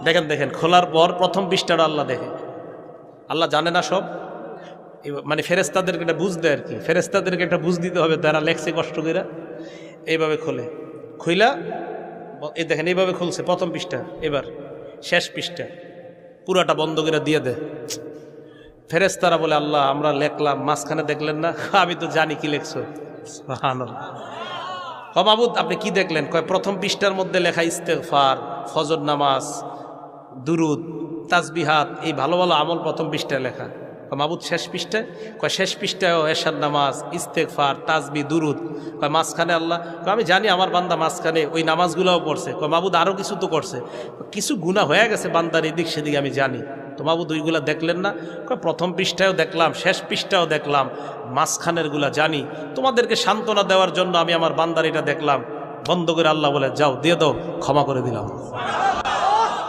দেখেন দেখেন, খোলার পর প্রথম পৃষ্ঠাটা আল্লাহ দেখে। আল্লাহ জানে না সব, মানে ফেরেশতাদেরকে এটা বুঝ দেয় আর কি, ফেরেশতাদেরকে এটা বুঝ দিতে হবে, তারা লেখছে কষ্ট করে। এইভাবে খোলে, খুইলা এই দেখেন এইভাবে খুলছে প্রথম পৃষ্ঠা, এবার শেষ পৃষ্ঠা পুরাটা বন্ধ করে দিয়ে দেয়। ফেরেশতারা বলে, আল্লাহ আমরা লেখলাম, মাঝখানে দেখলেন না? আমি তো জানি কি লেখছো। সুবহানাল্লাহ। মাবুদ আপনি কি দেখলেন? কয় প্রথম পৃষ্ঠার মধ্যে লেখা ইস্তেগফার, ফজর নামাজ, দুরুদ, তাসবিহাত, এই ভালো ভালো আমল প্রথম পৃষ্ঠায় লেখা। মাবুদ শেষ পৃষ্ঠায়? কয় শেষ পৃষ্ঠায়ও এশার নামাজ, ইস্তেগফার, তাসবি, দুরুদ। কয় মাঝখানে আল্লাহ? কয় আমি জানি আমার বান্দা মাঝখানে ওই নামাজগুলোও পড়ছে। কয় মাবুদ আরও কিছু তো করছে, কিছু গুনাহ হয়ে গেছে বান্দার এদিক সেদিক আমি জানি। তো মাবুদ ওইগুলা দেখলেন না? কয় প্রথম পৃষ্ঠায়ও দেখলাম, শেষ পৃষ্ঠাও দেখলাম, মাঝখানেরগুলা জানি। তোমাদেরকে সান্ত্বনা দেওয়ার জন্য আমি আমার বান্দার এটা দেখলাম। বন্ধ করে আল্লাহ বলে, যাও দিয়ে দাও, ক্ষমা করে দিলাম।